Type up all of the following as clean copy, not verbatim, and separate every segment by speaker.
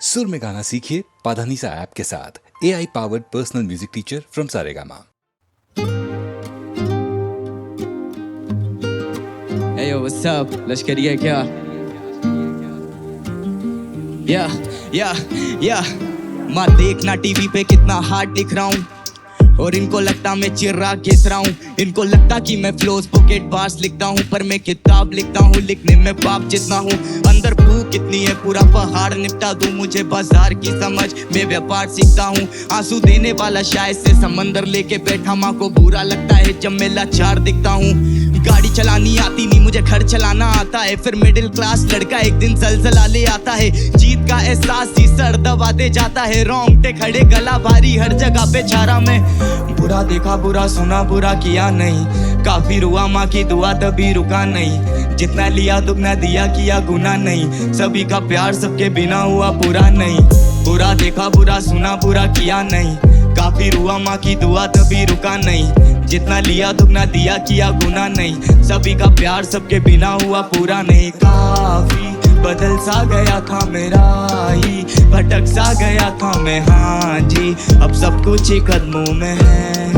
Speaker 1: सुर में गाना सीखिए पाधानीसा ऐप के साथ। AI powered personal music teacher from Saregama.
Speaker 2: Hey yo, what's up? लश्करी है क्या? माँ देखना टीवी पे कितना हार्ड दिख रहा हूँ और इनको लगता मैं चिर्राग घिस रहा हूँ। इनको लगता कि मैं फ्लोज पॉकेट बार्स लिखता हूँ, पर मैं किताब लिखता हूँ, लिखने में बाप जितना हूँ। अंदर भूख कितनी है पूरा पहाड़ निपटा दूँ, मुझे बाजार की समझ मैं व्यापार सीखता हूँ। आंसू देने वाला शायद से समंदर लेके बैठा, माँ को बुरा लगता है जब मैं लाचार दिखता हूँ। गाड़ी चलानी आती नहीं, मुझे घर चलाना आता है। फिर मिडिल क्लास लड़का एक दिन जलजला ले आता है। जीत का एहसास ही सर दबाते जाता है, रोंगटे खड़े गला भारी हर जगह पे छारा में। बुरा देखा बुरा सुना बुरा किया नहीं, काफी रुआ माँ की दुआ तभी रुका नहीं। जितना लिया दुगना दिया किया गुना नहीं, सभी का प्यार सबके बिना हुआ पूरा नहीं। बुरा देखा बुरा सुना बुरा किया नहीं, काफी रुआ माँ की दुआ तभी रुका नहीं। जितना लिया दुगना दिया किया गुना नहीं, सभी का प्यार सबके बिना हुआ पूरा नहीं। काफी बदल सा गया था मेरा ही, भटक सा गया था मैं, हाँ जी अब सब कुछ ही कदमों में है।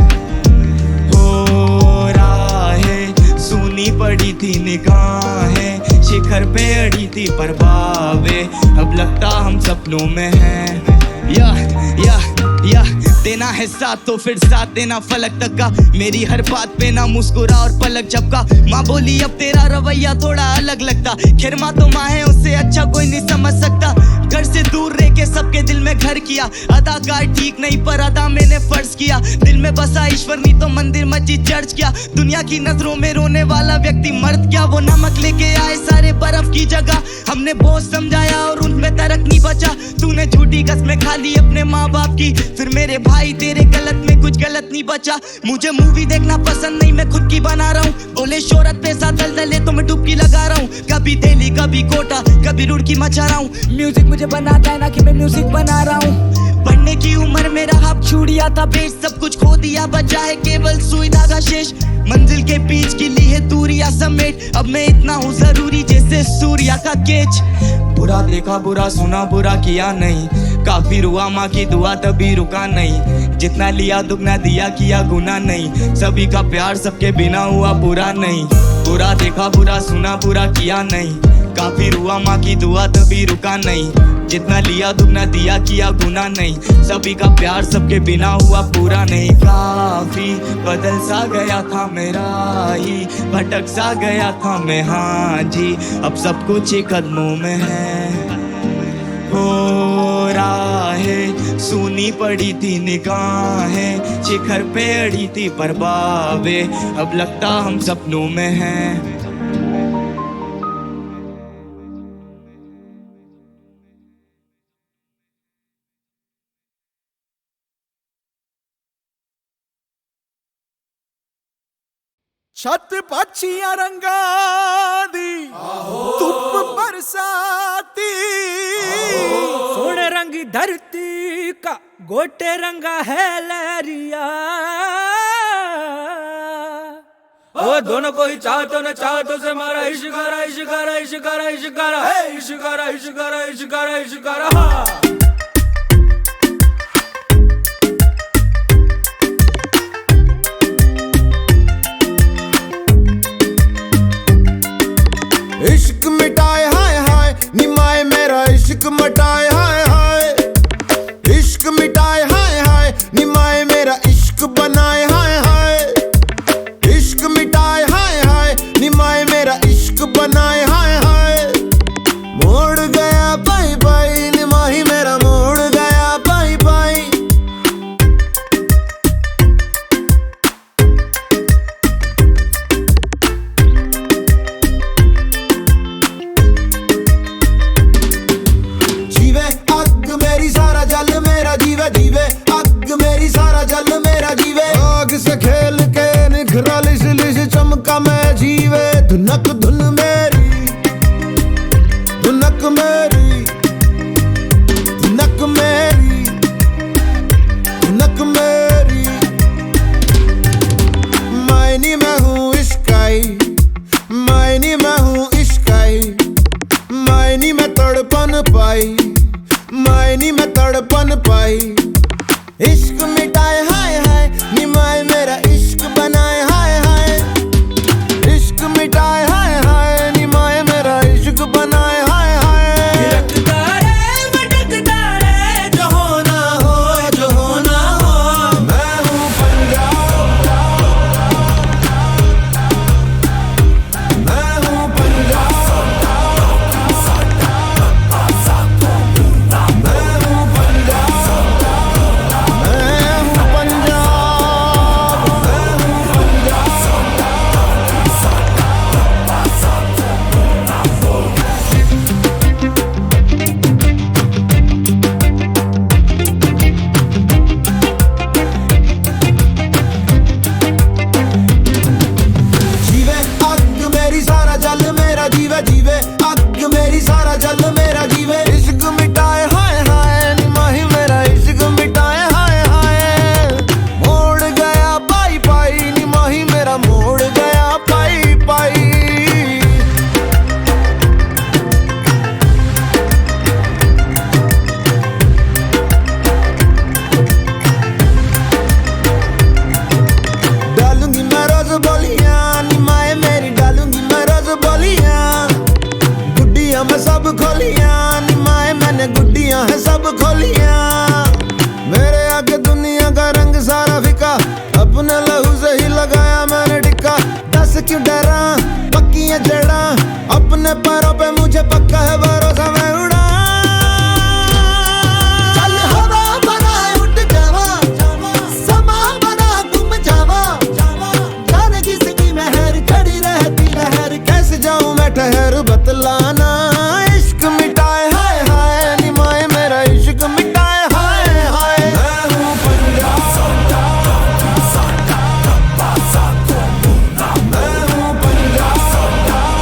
Speaker 2: हो राहें सुनी पड़ी थी निगाहें, शिखर पे अड़ी थी परवावे, अब लगता हम सपनों में है। या देना है साथ तो फिर साथ देना फलक तक का, मेरी हर बात पे ना मुस्कुरा और पलक झपका। माँ बोली अब तेरा रवैया थोड़ा अलग लगता, खैर माँ तो माँ है उससे अच्छा कोई नहीं समझ सकता। घर से दूर रह के सबके दिल में घर किया, अदाकार ठीक नहीं पर अदा मैंने फर्ज किया। दिल में बसा ईश्वर नहीं तो मंदिर मस्जिद चर्च किया। दुनिया की नजरों में रोने वाला व्यक्ति मर्द क्या, वो नमक लेके आए सारे बर्फ की जगह। हमने बोझ समझाया और उनमें तरक नहीं बचा। तूने झूठी कसमें खा ली अपने माँ बाप की, फिर मेरे भाई तेरे गलत में कुछ गलत नहीं बचा। मुझे मूवी देखना पसंद नहीं, मैं खुद की बना रहा हूँ। बोले शोहरत पैसा दलदले तो मैं डुबकी लगा रहा हूँ। कभी दिल्ली कभी कोटा कभी रुड़की मचा रहा हूँ। म्यूजिक मुझे बनाता है ना कि मैं म्यूजिक बना रहा हूँ। पढ़ने की उम्र में रहा छूड़िया था बेच, सब कुछ खो दिया बचा है केवल सुई धागा शेष। मंजिल के बीच की ली है दूरिया समेट, अब मैं इतना हूँ जरूरी जैसे सूर्या का केच। बुरा देखा बुरा सुना बुरा किया नहीं, काफी रुआ माँ की दुआ तभी रुका नहीं। जितना लिया दुगना दिया किया गुना नहीं, सभी का प्यार सबके बिना हुआ पूरा नहीं। बुरा देखा बुरा सुना बुरा किया नहीं, काफी रुआ माँ की दुआ तभी रुका नहीं। जितना लिया दुगना दिया किया गुना नहीं, सभी का प्यार सबके बिना हुआ पूरा नहीं। काफी बदल सा गया था मेरा ही, भटक सा गया था मैं, हाँ जी अब सब कुछ ही कदमों में है। हो राहें सुनी पड़ी थी निगाहें, शिखर पे अड़ी थी परवावे, अब लगता हम सपनों में हैं।
Speaker 3: छत पक्षियां रंगा दी धुप बरसाती,
Speaker 4: सोने रंग धरती का गोटे रंगा है लहरिया। ओ दोनों को ही चाहतो न चाहतो से मारा इश्कारा इश्कारा इश्कारा इश्कारा है, इश्कारा इश्कारा इश्कारा इश्कारा।
Speaker 3: इश्क मिटाए हाय हाय निमाए मेरा इश्क मिटाए हाय हाय। इश्क मिटाए हाय हाय निमाए मेरा इश्क बनाए हाय हाय। इश्क मिटाए हाय हाय निमाए मेरा इश्क बनाए हाय हाय। मोड़ गया बाई बाई निमाही मेरा मोड़ गया बाई बाई। जीवे अग मेरी सारा जल मेरा जीवे, जीवे अग मेरी सारा जल मेरा जीवे। आग से खेल के निखरा लिश लिश चमका मैं जीवे। धुनक धुन मेरी धुनक मेरी धुनक मेरी धुनक मेरी। मायनी मैं हूँ इश्काई, मायनी मैं हूँ इश्काई। मायनी मैं तड़पन पाई, नी मैं तड़पन पाई। इश्क मिटाए हाय हाय निमाए मेरा इश्क बनाए हाय हाय। इश्क मिटाए हाय हाय निमाए मेरा इश्क बनाए हाय हाय। जो होना हो जो होना हो। मैं हूँ पंजाब, मैं हूँ पंजाब, मैं हूँ पंजाब, मैं हूँ पंजाब, मैं हूँ जीवे अग मेरी सारा जल मेरा जीवे, जीवे अग मेरी सारा जल मेरा जीवे। इश्क मिटाए हाय हाय निमाही मेरा इश्क मिटाए हाय हाय। मोड़ गया पाई पाई निमाही मेरा मोड़ गया पाई पाई। डालूंगी मैं रोज बोलियां निमाए मेरी, डालूंगी मैं रोज बोलियां। गुड्डियां मैं सब खोलियां निमाए मैंने गुड्डियां है सब खोलियां। मेरे आगे दुनिया का रंग सारा फिका, अपने लहू से ही लगाया मैंने टिक्का। दस क्यों डरा पक्की है जड़ा, अपने पैरों पे मुझे पक्का है भरोसा मैं उड़ा। चल हवा बना उठ जावा, समा बना तुम जावा। जाने किसकी मेहर खड़ी रहती लहर, कैसे जाऊं मैं ठहर बतलाना। इश्क मिटाए हाय हाय निमाए मेरा इश्क मिटाए हाय हाय। मैं हूँ पंजाब, मैं हूँ पंजाब,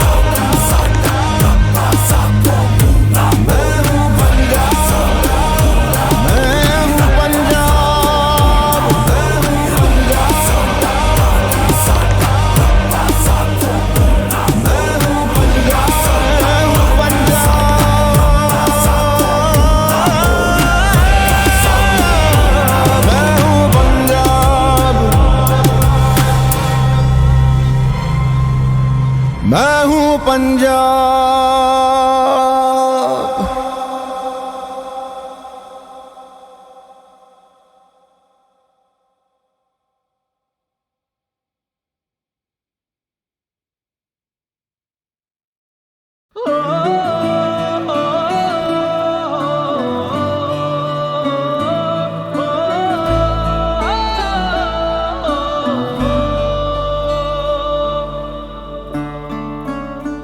Speaker 3: मैं हूँ पंजाब, मैं हूँ पंजाब, मैं हूँ मैं हूँ पंजाब।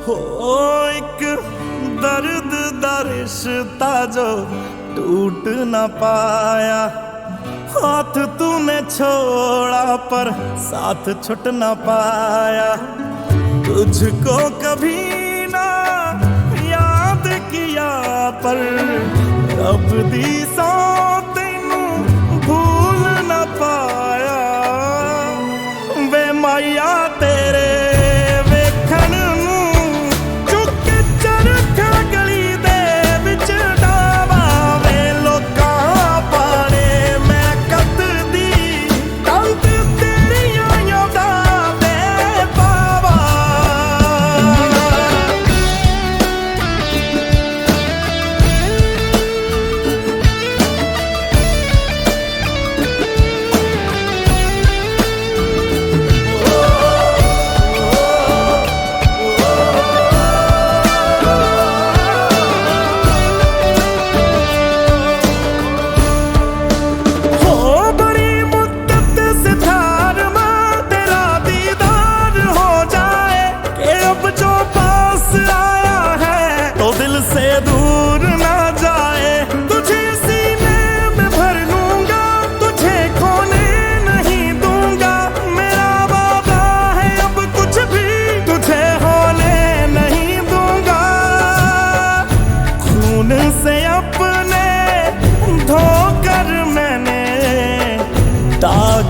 Speaker 5: हो एक दर्द दा रिश्ता जो टूट न पाया, हाथ तूने छोड़ा पर साथ छुट न पाया। तुझको कभी ना याद किया पर रब दी सौ तैनू भूल न पाया। वे माया तेरे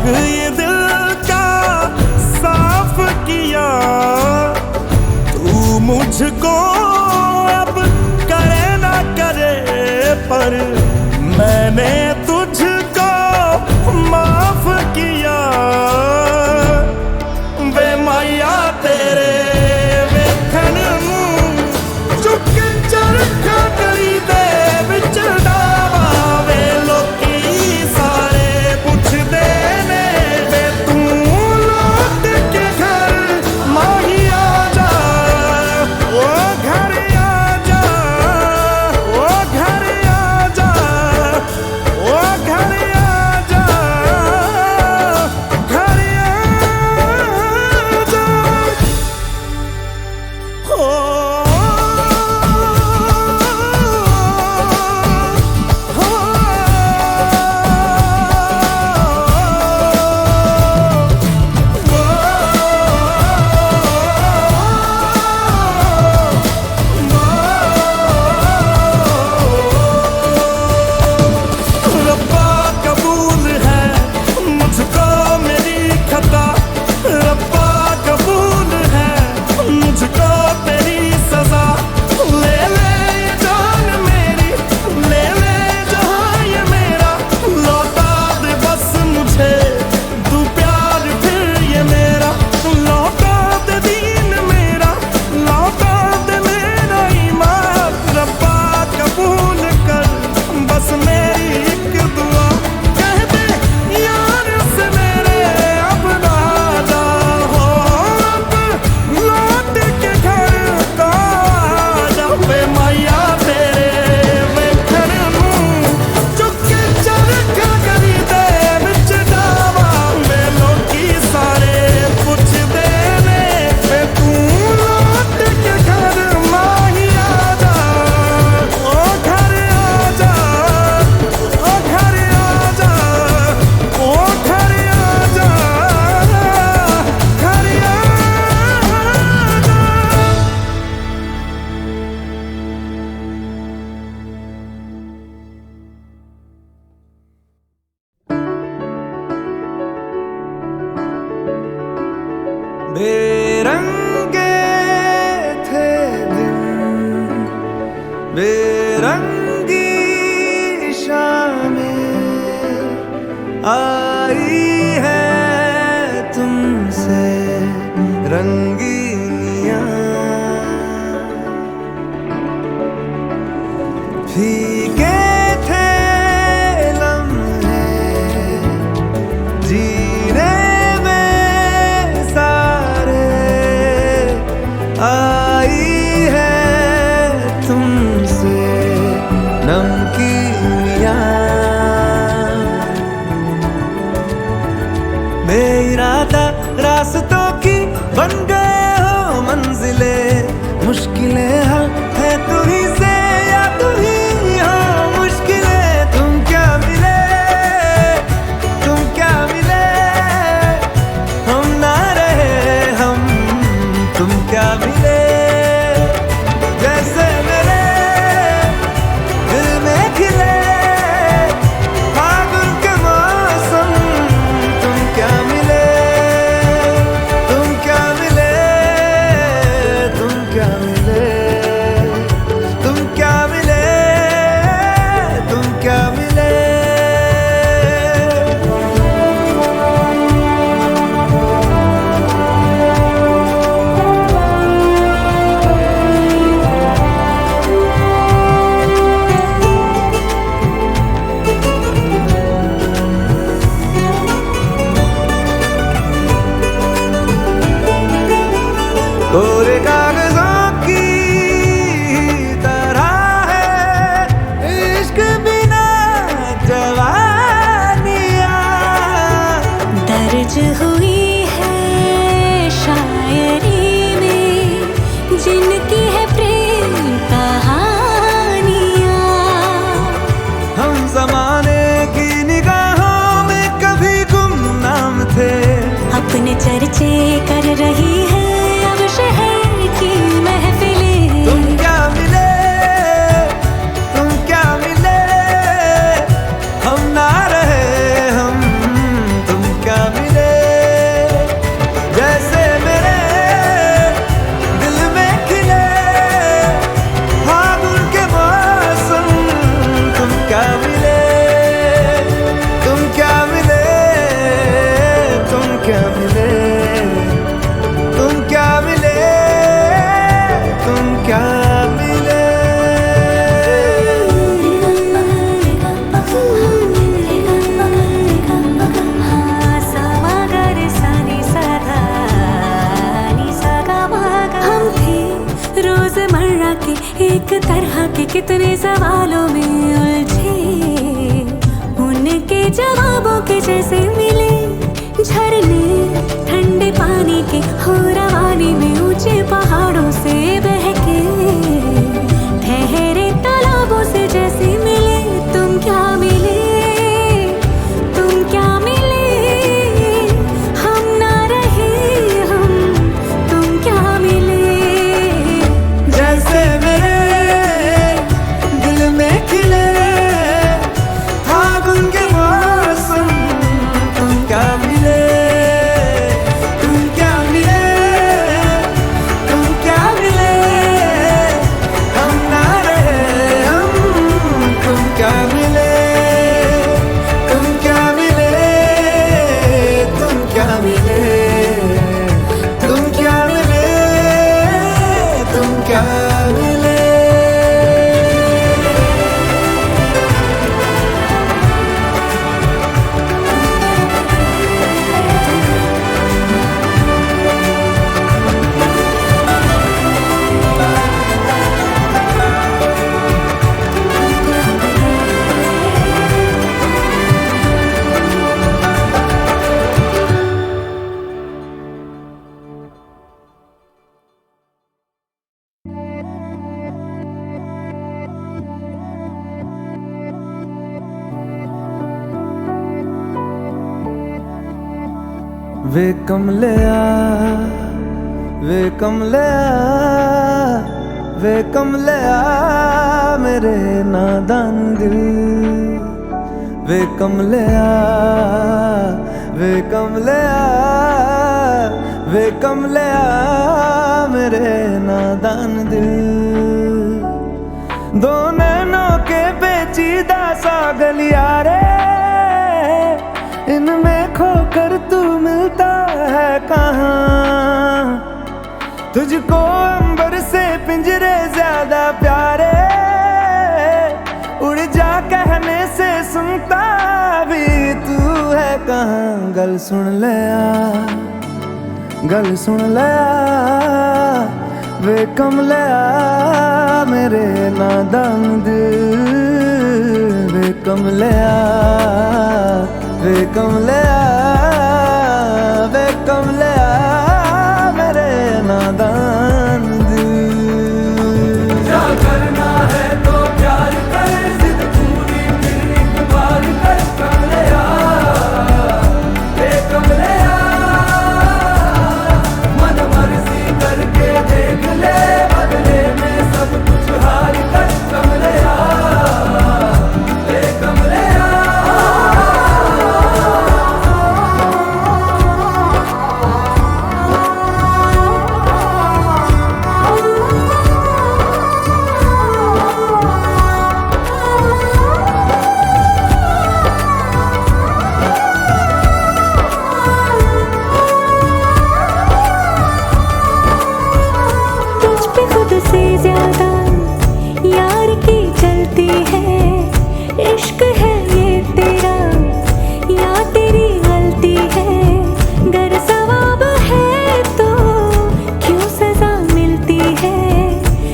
Speaker 5: ये दिल का साफ किया। तू मुझको अब करे ना करे पर मैंने तुझको माफ किया वे माया तेरे वेखन चुक चरखा करी दे विच डावा वे लोकी सारे पुछदे ने वे तू लौट के घर माही आ जा ओ घर आ जा ओ घर आ जा ओ घर आ जा घर आ जा रब्बा कबूल है मुझको मेरी खता रब्बा कबूल है मुझको तेरी सजा ले ले ये जान मेरी ले ले जहां ये मेरा लौटा दे बस मुझे तू प्यार फिर ये मेरा लौटा दे दीन मेरा लौटा दे मेरा ईमान रब्बा कबूल कर बस मेरी एक दुआ कह दे यार से मेरे अब ना जा हो अब लौट के घर का जा वे माया तेरे वे घर चुक चरखा करी दे विच डावा वे लोकी सारे पुछदे ने वे तू लौट के घर माही आ जा ओ घर आ जा ओ घर आ जा ओ घर आ जा घर आ जा बेरंगे थे दिन बेरंगी शामें आई है तुमसे रंगीनियां फीके थे लम्हे जीने में सारे आई है तुमसे नमकीनियां बेइरादा रास्तों की बन गए हो मंजिल
Speaker 6: जैसे मिले झरने ठंडे पानी के, हो रवानी में ऊंचे पहाड़ों से बहके, ठहरे तालाबों से जैसे मिले। तुम क्या मिले, तुम क्या मिले, हम ना रहे हम, तुम क्या मिले।
Speaker 5: जैसे मेरे दिल में खिले फागुन के मौसम, तुम क्या मिले, तुम क्या मिले, तुम क्या मिले, हम ना रहे हम, तुम क्या मिले, तुम क्या मिले, तुम क्या मिले, तुम क्या मिले, तुम क्या मिले। वे कमलिया, वे कमलिया, वे कमलिया मेरे नादान दिल। वे कमलिया, वे कमलिया, वे कमलिया मेरे नादान दिल। दो नैनों के पेचीदा सा गलियारे, इनमें खोकर तू मिलता है कहाँ। तुझको अंबर से पिंजरे ज्यादा प्यारे, उड़ जा कहने से सुनता भी तू है कहाँ। गल सुन ले आ, गल सुन ले आ, वे कमलिया मेरे नादान दिल। वे कमलिया, वे कमलिया, वे कमलिया मेरे नादान दिल।
Speaker 4: क्या करना है तो प्यार कर, जिद पूरी फिर एक बार कर कमलिया, हे कमलिया, मन मर्जी करके देख ले, बदले में सब कुछ हार कर कमलिया, हे कमलिया।
Speaker 6: तुझ पे खुद से ज्यादा यार की चलती है, इश्क है ये तेरा या तेरी गलती है। गर सवाब है तो क्यों सजा मिलती है,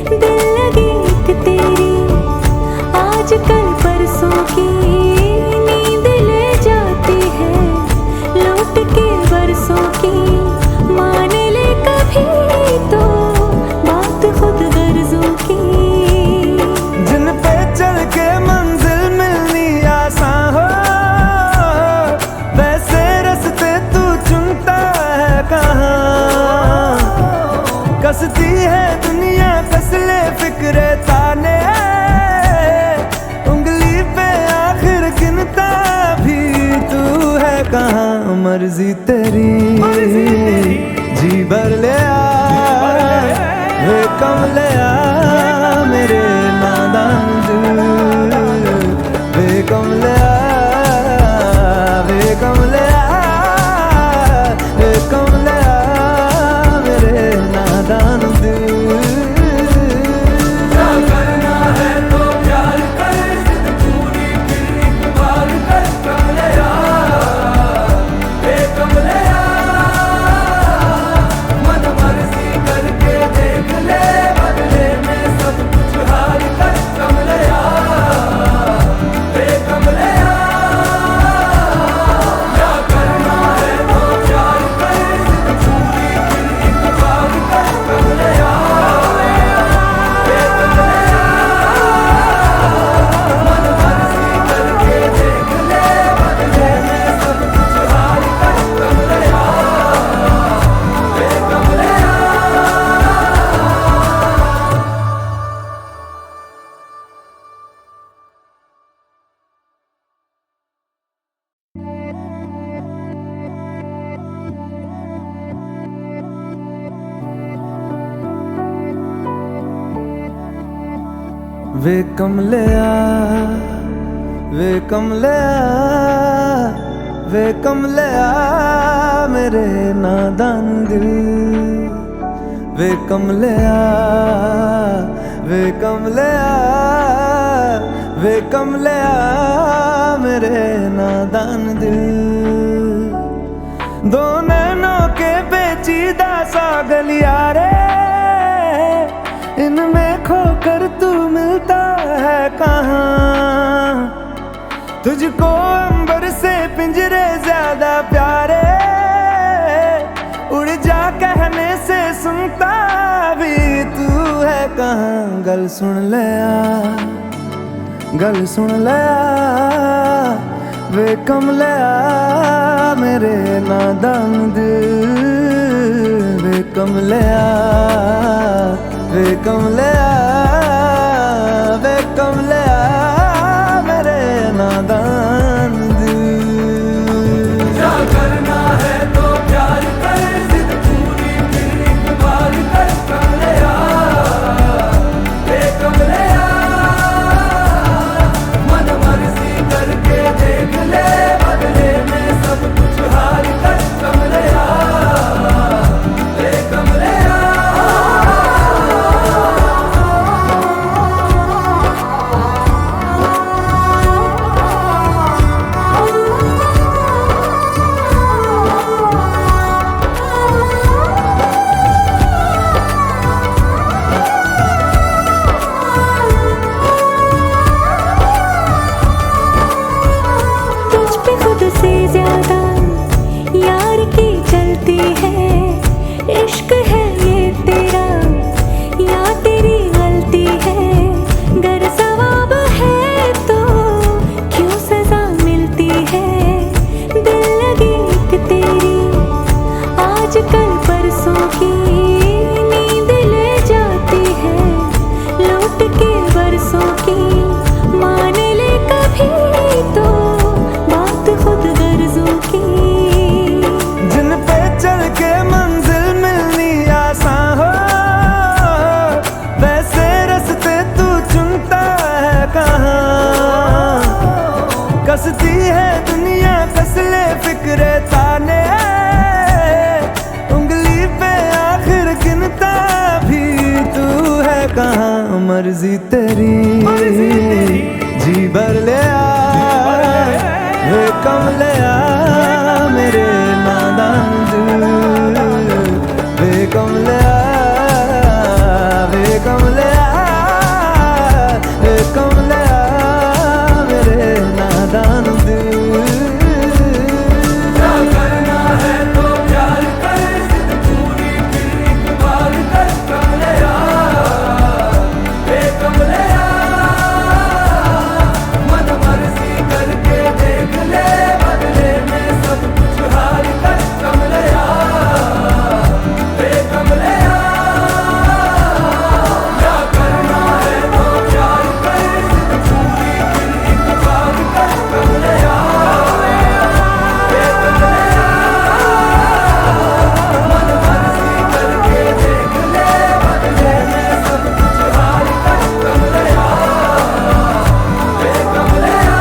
Speaker 6: दिल लगी एक तेरी आज कल परसों की, नींद ले जाती है लौट के बरसों की। मान ले कभी तो बात खुद गर्जों की,
Speaker 5: जिन पे चल के मंजिल मिलनी आसान हो, वैसे रास्ते तू चुनता है कहाँ। कसती है दुनिया कसले फिक्रे ताने, उंगली पे आखिर गिनता भी तू है कहाँ। मर्जी तेरी जी भर ले आ, वे कमलिया मेरे नादान दिल। वे कमलिया, वे कमलिया, वे कमलिया मेरे नादान दिल।
Speaker 4: क्या करना है तो प्यार कर, जिद पूरी फिर एक बार कर कमलिया, हे कमलिया, मन मर्जी करके देख ले, बदले में सब कुछ हार कर कमलिया, हे कमलिया, वे कमलिया वे कमलिया वे कमलिया मेरे नादान दिल वे कमलिया वे कमलिया वे कमलिया मेरे नादान दिल दो नैनों के पेचीदा सा गलियारे इनमें खोकर तू मिलता है कहाँ तुझको अंबर से पिंजरे ज्यादा प्यारे उड़ जा कहने से सुनता भी तू है कहाँ गल सुन लिया वे कमलिया मेरे नादान दिल वे कमलिया वे कमलिया वे कमलिया मेरे नादान दिल
Speaker 5: क्या करना है तो प्यार कर जिद पूरी फिर एक बार कर कमलिया वे कमलिया मन मर्जी करके देख ले बदले में सब कुछ हार कर कमलिया वे कमलिया
Speaker 6: तुझ पे खुद से ज्यादा यार की चलती है इश्क है ये तेरा या तेरी गलती है गर सवाब है तो क्यों सजा मिलती है दिल लगी एक तेरी आज कल परसों की नींद ले जाती है लौट के बरसों की मान ले कभी तो बात खुद गर्जों की
Speaker 4: जिन पे चल के मंजिल मिलनी आसान हो वैसे रस्ते तू चुनता है कहाँ कसती है दुनिया कस ले फिक्रे ताने उंगली पे आखिर गिनता भी तू है कहाँ मर्जी तेरी जी भर ले वे कमलिया मेरे नादान दिल वे कमलिया वे कमलिया वे कमलिया मेरे नादान दिल
Speaker 5: क्या करना है तो प्यार कर जिद पूरी फिर एक बार कर कमलिया वे कमलिया मन मर्जी करके देख ले बदले में सब कुछ हार कर कमलिया वे कमलिया क्या करना है तो प्यार कर जिद पूरी फिर एक बार कर कमलिया वे कमलिया मन मर्जी करके देख ले बदले में सब कुछ हार कर कमलिया वे कमलिया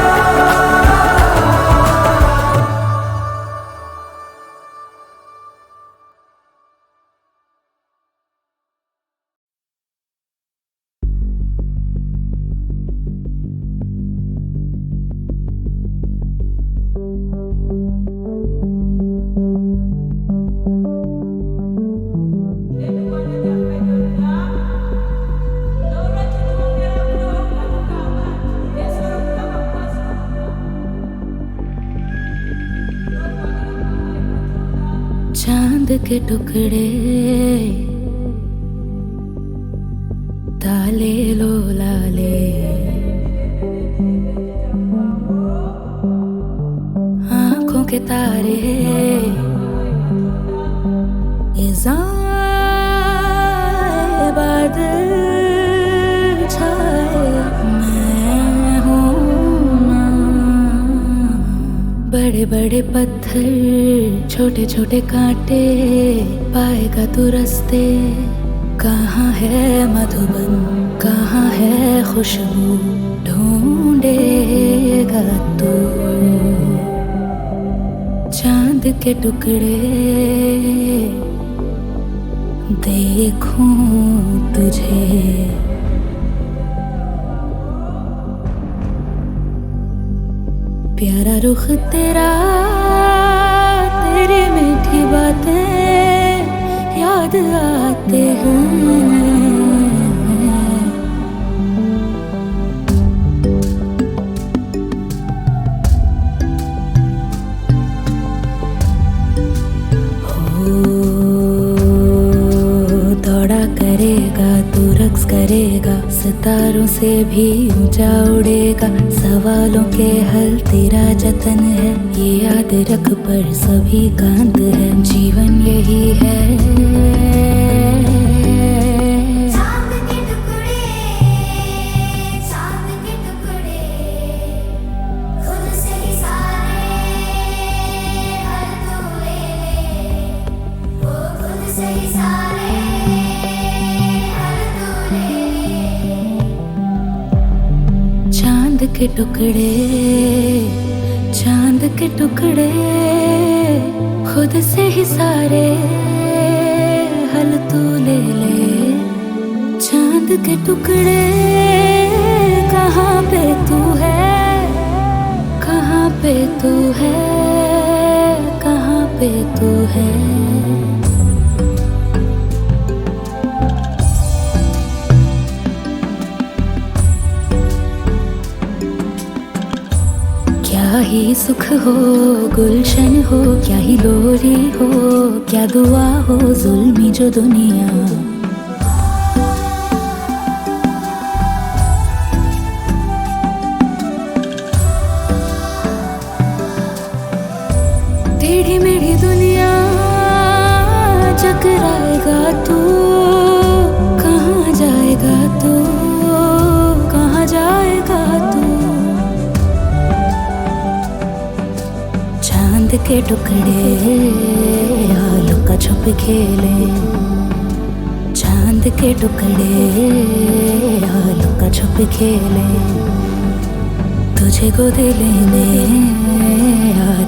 Speaker 6: चांद के टुकड़े ताले लो लाले आंखों के तारे इज़ाए बादल छाए मैं हूँ ना बड़े बड़े पत्थर छोटे छोटे कांटे पाएगा तू रास्ते कहाँ है मधुबन, कहाँ है खुशबू, ढूंढेगा तू। चांद के टुकड़े देखूं तुझे, प्यारा रुख तेरा, तेरी मीठी बातें याद आते हैं। दौड़ा करेगा तू, रक्स करेगा, सितारों से भी ऊंचा उड़ेगा। सवालों के हल तेरा जतन है, ये याद रख पर सभी का अंत है। जीवन यही है।
Speaker 7: चांद के टुकड़े, चांद के टुकड़े, खुद से ही सारे हर तू ले ले, वो खुद से ही सारे हर तू ले ले।
Speaker 6: चांद के टुकड़े, चांद के टुकड़े, खुद से ही सारे हल तू ले ले। चांद के टुकड़े, कहाँ पे तू है, कहाँ पे तू है, कहाँ पे तू है। क्या ही सुख हो, गुलशन हो, क्या ही लोरी हो, क्या दुआ हो, जुल्मी जो दुनिया। टेढ़ी मेढ़ी दुनिया चकराएगा तू, कहाँ जाएगा तू, कहाँ जाएगा तू। चांद के टुकड़े लुका छुप खेले, चांद के टुकड़े लुका छुप खेले। तुझे गोद लेने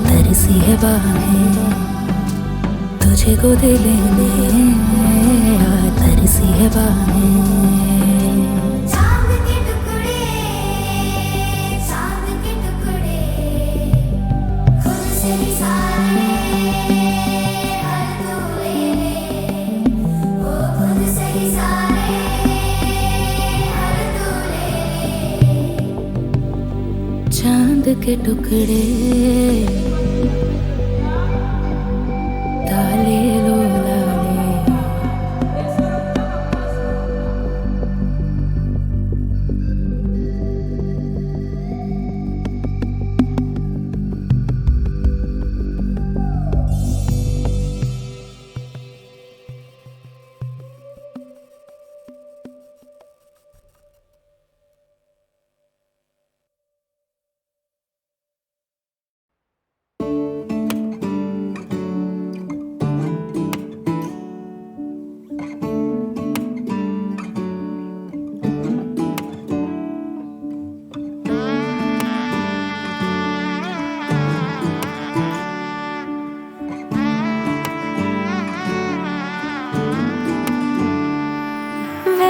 Speaker 6: तरसी है बाहें, तुझे गोद लेने तरसी है बाहें।
Speaker 7: चांद के टुकड़े, चांद के टुकड़े, खुद से ही सारे हर तू ले ले, वो खुद से ही सारे हर तू ले ले।
Speaker 6: चांद के टुकड़े ताले लो लाले।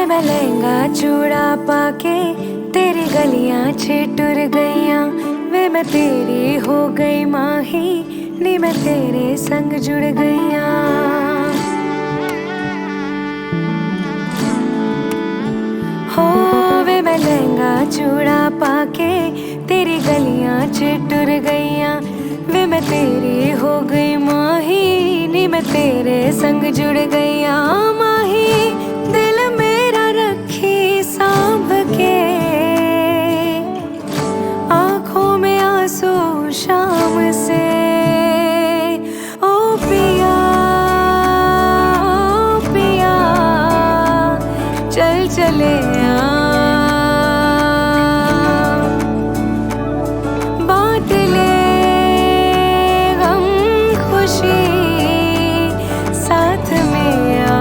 Speaker 6: मैं लहंगा चूड़ा पाके तेरी गलियां छिटुर गईयां। वे मैं तेरी हो गई माही, नी मैं तेरे संग जुड़ गईयां। हो वे मैं लहंगा चूड़ा पाके तेरी गलियां छिटुर गईयां। वे मैं तेरी हो गई माही, नी मैं तेरे संग जुड़ गईयां। माही दिल मेरा रखी सांभ के, आंखों में आंसू शाम से। ओ पिया, ओ पिया, चल चले बांट ले गम खुशी साथ में आ।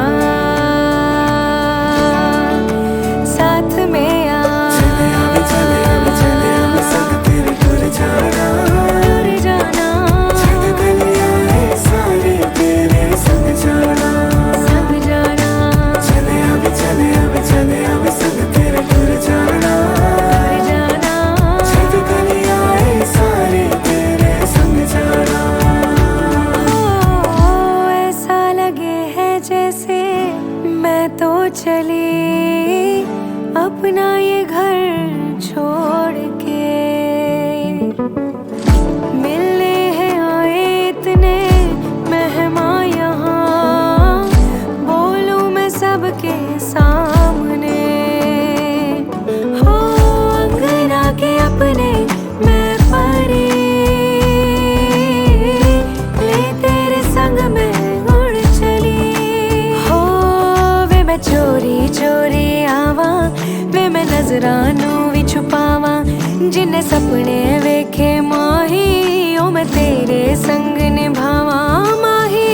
Speaker 6: वेखे वेखे माही ओ मैं तेरे संग निभावा माही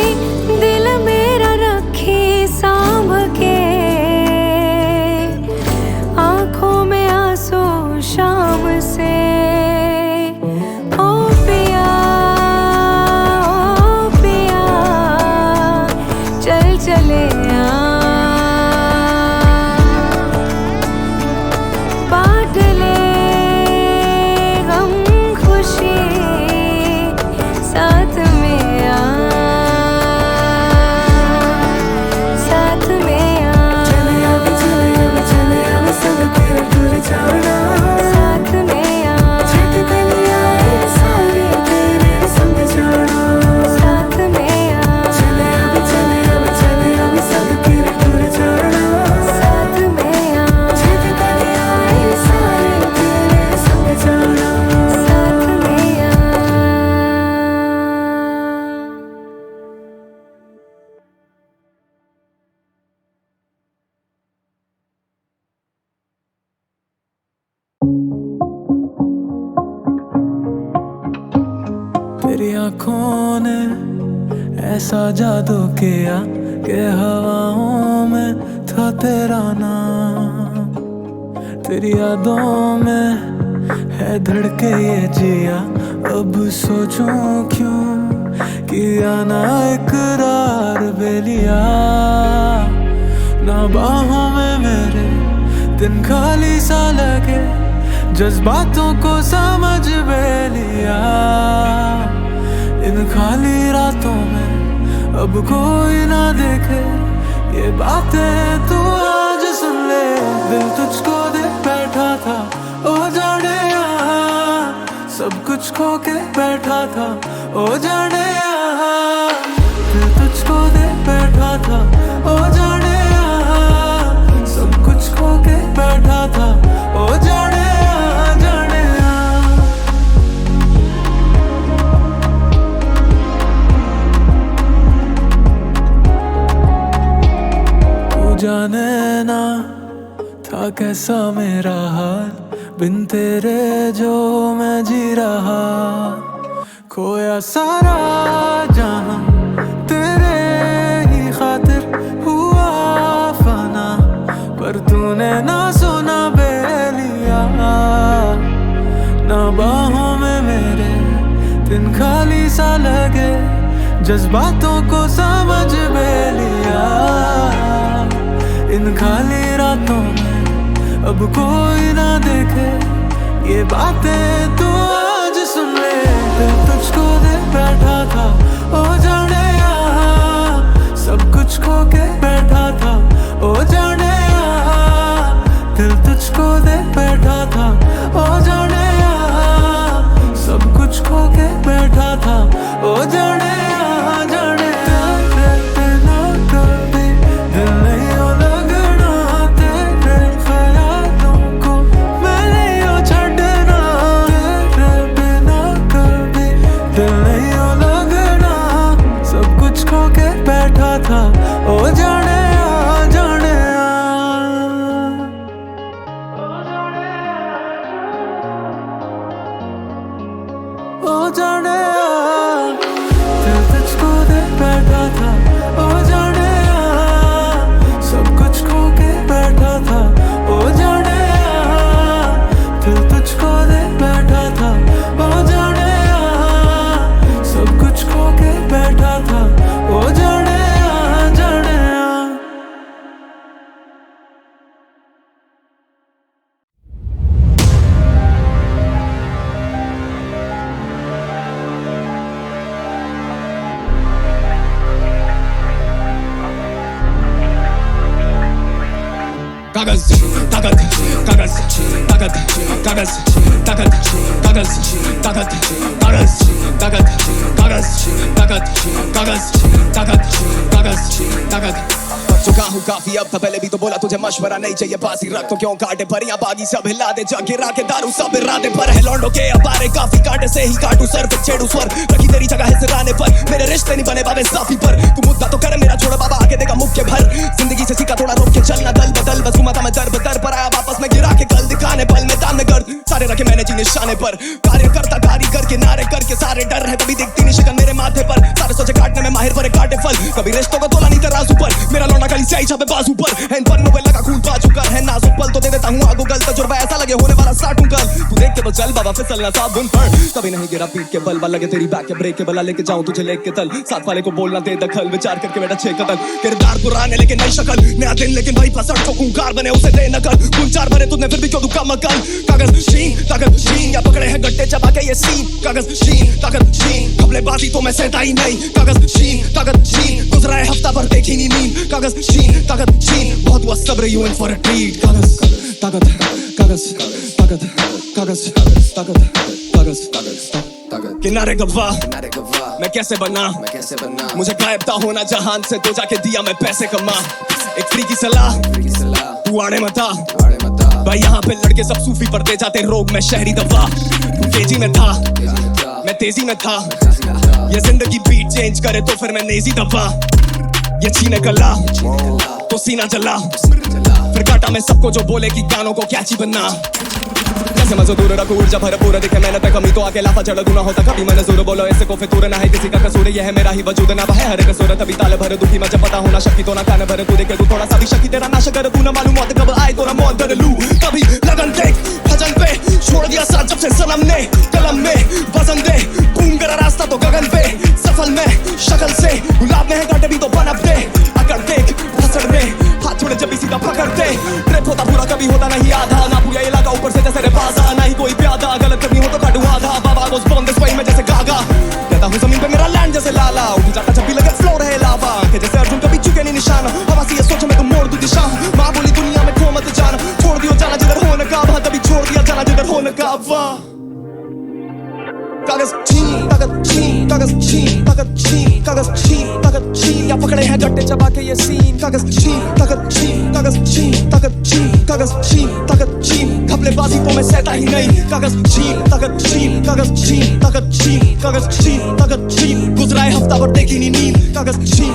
Speaker 6: दिल मेरा रखी सांभ के आंखों में आंसू शाम से ओ पिया चल चले बांट ले गम खुशी साथ में साथ में साथ में साथ में
Speaker 5: तेरी आँखों ने ऐसा जादू किया कि हवाओं में था तेरा नाम। तेरी यादों में है धड़के ये जिया, अब सोचूं क्यों किया ना इकरार बेलिया। ना बाहों में मेरे दिन खाली सा लगे, जज्बातों को समझ बेलिया। इन खाली रातों में अब कोई ना देखे, ये बातें तू आज सुन ले। दिल तुझको दे बैठा था ओ जाने सब कुछ खो के बैठा था ओ जाने। दिल तुझको दे बैठा था ओ जाने सब कुछ खो के बैठा था ओ जाने। जाने ना था कैसा मेरा हाल, बिन तेरे जो मैं जी रहा। खोया सारा जहां तेरे ही खातिर हुआ फना, पर तूने ना सुना बेलिया। ना बाहों में मेरे दिन खाली सा लगे, जज्बातों को समझ बेलिया। इन खाली रातों में अब कोई ना देखे, ये बातें तू आज सुन ले। दिल तुझको दे बैठा था ओ जाने सब कुछ खो के बैठा था ओ जाने। दिल तुझको दे बैठा था ओ जाने सब कुछ खो के बैठा था ओ जाने। ओ जाने जाने ओ जाने। दिल तुझको दे बैठा था ओ जाने सब कुछ खो के बैठा था ओ जाने। दिल तुझको दे बैठा था ओ जाने सब कुछ खो के बैठा था ओ जाने।
Speaker 2: कागज ताकत कागज ताकत कागज ताकत कागज ताकत कागज ताकत कागज ताकत कागज ताकत कागज ताकत। चुका हूँ काफी अब था, पहले भी तो बोला तुझे मशवरा नहीं चाहिए बाजी रख तो क्यों काटे पर। यहाँ बागी सब हिला दे जग गिरा के दारू सब इरादे पर है। लौंडो के अबारे काफी कांटे से ही काटू सर पे छेड़ू स्वर, रखी तेरी जगह है सिराने पर। मेरे रिश्ते नहीं बने बाबे साफी पर, तू मुद्दा तो कर मेरा छोड़ बाबा आगे देगा मुख के भर। जिंदगी से सीखा थोड़ा रोक के चलना दल बदल, बस घुमा था मैं दर बदर पर आया वापस में गिरा के कल दिखाने पल में दाम में गर्द।
Speaker 8: सारे रखे मैंने जी निशाने पर, कार्यकर्ता कारीगर के नारे करके सारे डर है, कभी दिखती नहीं शिकन मेरे माथे पर, सारे सोचे काटने में माहिर पर काटे फल, कभी रिश्तों को तोला नहीं तराजू पर, मेरा लौंडा खाली स्याही छापे बाजू पर, है इन पन्नों पे लगा खून बाजू कर, है नाजुक पल तो दे देता हूँ आगू गल, तजुर्बा ऐसा लगे होने वाला साटू कल, तू देख के तो चल बाबा फिसलना साबुन पर, कभी नहीं गिरा पीट के बल लगे तेरी बैक के ब्रेक के बला, लेके जाऊं तुझे लेके तल, साथ वाले को बोलना दे दखल, विचार करके बेटा छे कदल, किरदार पुराने लेकिन नई शक्ल, नया दिन लेकिन वही पसंद को खूंखार बने उसे दे नकल, कुल चार भरे तुमने फिर भी क्यों दुखा मकल, कागज शीन या पकड़े हैं गट्टे चबा के ये सीन, कागज शीन खबलेबाजी तो मैं सहता ही नहीं, कागज शीन गुजरा है हफ्ता भर देखी नहीं नींद, कागज शीन बहुत हुआ सब्र you in for a treat, कागज किनारे गवाह मैं कैसे बना, मुझे गायब था होना जहान से, तो जाके दिया मैं पैसे कमा, एक फ्री की सलाह तू आड़े मता, भाई यहाँ पे लड़के सब सूफी पढ़ते जाते रोग में शहरी दवा, तू तेजी में था मैं तेजी में था, ये जिंदगी बीट चेंज करे तो फिर मैं नेजी दबा, ये छीने कला तो सीना जला, फिर काटा मैं सबको जो बोले कि गानों को कैची बनना, कैसे मजो दूर रखो ऊर्जा भरपूर दिखे मेहनत में कमी तो आके लाफा चढ़ दूना होता कभी मैंने जोर बोलो ऐसे को फितूर ना है किसी का कसूर, ये है मेरा ही वजूद ना है हर कसूर, तभी ताल भर दुखी मैं जब पता होना शक्ति तो ना खाने भर तू देखे तू थोड़ा सा भी शक्ति तेरा नाश कर तू ना मालूम मौत कब आए तो ना मौत कर लूं, कभी लगन देख भजन पे छोड़ दिया साथ जब से सनम ने, कलम में वजन दे घूम कर रास्ता तो गगन पे, सफल में शक्ल से गुलाब में है कांटे भी तो बनब दे, अकड़ देख फसड़ दे हाथ छोड़े जब भी सीधा पकड़ते, ट्रिप होता पूरा कभी होता नहीं आधा, ना पूरा इलाका ऊपर से जैसे बाजा, ना ही कोई प्यादा, गलत करनी हो तो काटू आधा, बाबा was born this way मैं जैसे गागा, कहता हूँ जमीन पे मेरा लैंड जैसे लाला, उठ जाता जब भी लगे फ्लो रहे लावा, कि जैसे अर्जुन कभी चुके नहीं निशाना, हवा से ये सोचे मैं तो मोड़ दूं दिशा, माँ बोली दुनिया में खो मत जाना, छोड़ दियो जाना जिधर हो नकाब, तभी छोड़ दिया जाना जिधर हो नकाब, कागज छीन या पकड़े हैं गट्टे चबा के ये सीन, कागज छीन खबलेबाजी तो मैं सहता ही नहीं, कागज छीन गुजरा है हफ्ता भर देखी नहीं नींद, कागज छीन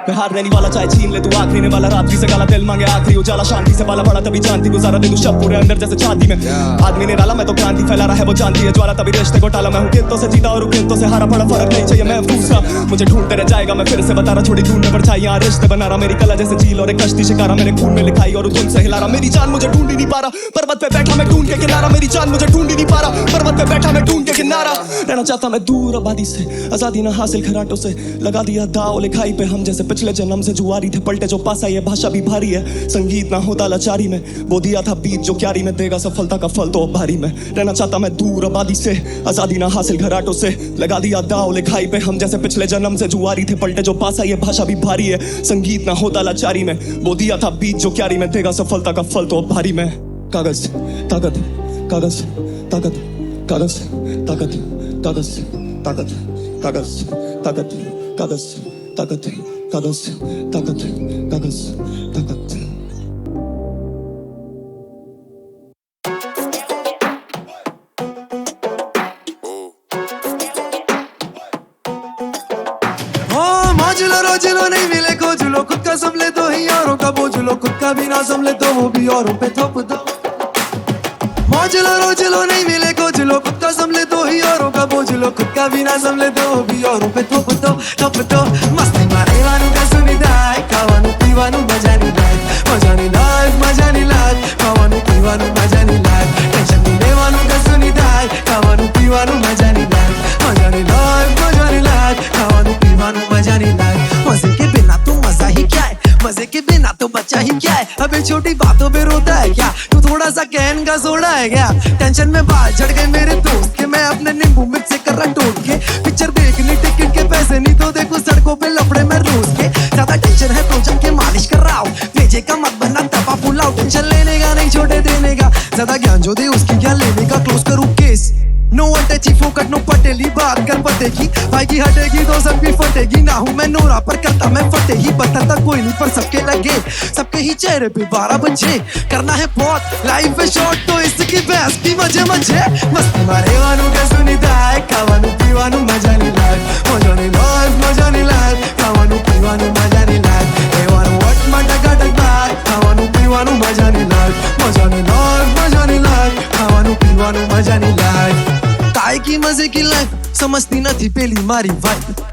Speaker 8: मैं हार रहने वाला चाहे छीन ले तू आखिरी ने वाला, रात्रि से काला दिल मांगे आखिरी उजाला, शांति से बाला पड़ा तभी जानती गुजारा दे तू शब पूरे अंदर जैसे छाती में, आदमी ने डाला मैं तो क्रांति फैला रहा है वो जानती है ज्वाला, तभी रिश्ते को टाला मैं हूँ कितों से जीता और कितों से हारा, पड़ा फर्क नहीं चाहिए मैं दूसरा, मुझे ढूंढते रह जाएगा मैं फिर से बता रहा, छोड़ी ढूंढने पर छाई यहाँ रिश्ते बना रहा, मेरी कला जैसे झील और एक कश्ती शिकारा, मेरे खून में लिखाई और धुन से हिला रहा, मेरी जान मुझे ढूंढ ही नहीं पा रहा, पर्वत पे बैठा मैं ढूंढ के किनारा, मेरी जान मुझे ढूंढ ही नहीं पा रहा, पर्वत पे बैठा मैं ढूंढ के किनारा, रहना चाहता मैं दूर आबादी से, आजादी ना हासिल खराटों से, लगा दिया दाव लिखाई पे हम जैसे पिछले जन्म से जुआरी थे, पलटे जो पास आई है भाषा भी भारी है, संगीत ना होता लाचारी में, वो दिया था बीज जो क्यारी में, देगा सफलता का फल तो अब भारी में, रहना चाहता मैं दूर आबादी से, आजादी ना हासिल घराटों से, लगा दिया दाव लिखाई पे हम जैसे पिछले जन्म से जुआरी थे, पलटे जो पास आई है भाषा भी भारी है, संगीत ना होता लाचारी में, वो दिया था बीज जो क्यारी में, देगा सफलता का फल तो अब भारी में, कागज ताकत कागज ताकत कागज ताकत कागज ताकत कागज ताकत कागज ताकत कागज ताकत कागज ताकत।
Speaker 5: रोज लो नहीं मिले खोज लो, खुद का संभले तो ही औरों का बोझ लो, खुद का भी ना संभले तो वो भी औरों पे थोप दो। मौज लो रोज लो नहीं मिले खोज लो, खुद का संभले तो ही औरों का बोझ लो, खुद का भी ना संभले तो वो भी औरों पे थोप दो। मस्ती मारे वानू का सुनी दाय, खावानू पीवानू मजानी लाइफ, मजानी लाइफ मजानी लाइफ, खावानू पीवानू मजानी लाइफ, टेंशन नहीं वानू का सुनी दाय, खावानू पीवानू मजानी लाइफ, मजानी लाइफ मजानी लाइफ, खावानू पीवानू मजानी लाइफ। मजे के बिना तो मजा ही क्या है, मजे के बिना तो बच्चा ही क्या है, अबे छोटी बातों पे रोता है क्या तू, थोड़ा सा कहन का सोडा है क्या। टेंशन में बाल झड़ गए मेरे दोस्त के, मैं अपने नींबू मिर्च से कर रहा टोट के, पिक्चर देखने टिकट के पैसे नहीं तो देखो सड़कों पे लफड़े में रोज के। ज्यादा टेंशन है तो जम के मालिश कर रहा हूँ, भेजे का मत बनना दबा फुलाओ, टेंशन लेने का नहीं छोटे देने का, ज्यादा ज्ञान जो दे उसकी क्या लेने का, क्लोज करूँ केस। नो अटैची फोकट नो पटेली, बात कर पटेगी भाई की हटेगी तो सबकी फटेगी, ना हूँ मैं नोरा पर करता मैं फटेगी, बताता कोई नहीं पर सबके लगे, सबके ही चेहरे पे 12 बजे, करना है बहुत लाइफ है शॉर्ट तो इसकी बहस की मजे मजे। मस्ती मारे वानू का सुनी दाय, खावानू पीवानू मजानी लाइफ, मजानी लाइफ मजानी लाइफ, खावानू पीवानू मजानी लाइफ, ए वानू व्हाट मटा गटक बाय, પીવાનું મજાની લાઈફ, મજાની લાઈફ, મજાની લાઈફ, ખાવાનું પીવાનું મજાની લાઈફ. કાઈ કી મજે કી લાઈફ સમજતી નથી પેલી મારી વાઈફ.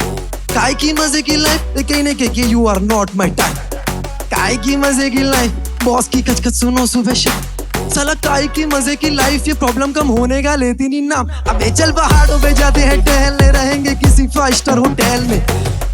Speaker 5: કાઈ કી મજે કી લાઈફ એ કહીને કે you are not my type. काई की मजे की लाइफ बॉस की कचकच सुनो सुबह शाम. साला काई की मजे की लाइफ ये प्रॉब्लम कम होने का लेती नहीं नाम. अबे चल पहाड़ों पे जाते हैं टहलने, रहेंगे किसी 5 स्टार होटल में.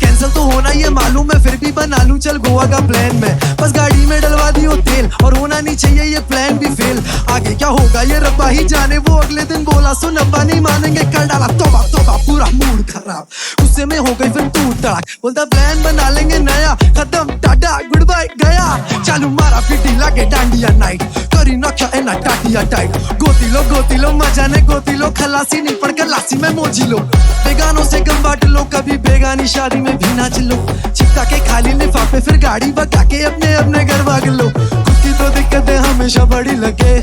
Speaker 5: कैंसिल तो होना ये मालूम है फिर भी बना लूं चल गोवा का प्लान में. बस गाड़ी में डलवा दियो तेल और होना नहीं चाहिए ये प्लान भी फेल. आगे क्या होगा ये रब्बा ही जाने. वो अगले दिन बोला सुन अब्बा नहीं मानेंगे, कर डाला तौबा तौबा पूरा मूड खराब. गुस्से में हो गई फिर तू तड़ाक. बोलता प्लान बना लेंगे नया, खत्म टाटा गुड बाय गया. चालू मारा पीटी लागे डांडिया नाइट, करी नक्शा एना टाटिया टाइट. गोती लो मजा ने गोती लो, खलासी नहीं पड़ खलासी में मोजी लो. बेगानों से कम बांट लो, कभी बेगानी शादी में भी नाच लो. चिपका के खाली लिफाफे फिर गाड़ी बका के अपने अपने घर भाग लो. खुद की तो दिक्कतें हमेशा बड़ी लगे,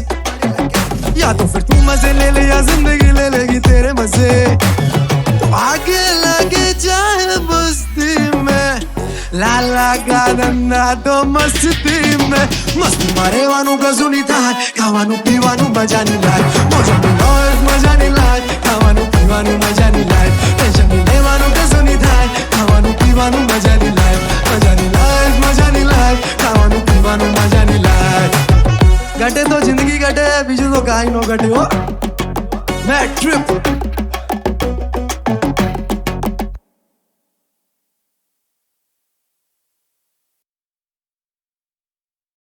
Speaker 5: या तो फिर तू मजे ले ले या जिंदगी ले लेगी तेरे मजे. तो आगे लगे चाहे बस्ती में, लाला गाना तो मस्ती में. मस्ती मारेવાનું ગઝુ ની થાય, ખાવાનું પીવાનું મજાની લાઈફ. મજાની લાઈફ, મજાની લાઈફ, ખાવાનું પીવાનું મજાની લાઈફ. ટેન્શન નહીં લેવાનું ગઝુ ની થાય, ખાવાનું પીવાનું મજાની લાઈફ. મજાની લાઈફ, મજાની લાઈફ, ખાવાનું પીવાનું મજાની લાઈફ. ઘટે તો જિંદગી ઘટે, બીજું તો કાંઈ ન ઘટે હો. મેડ ટ્રીપ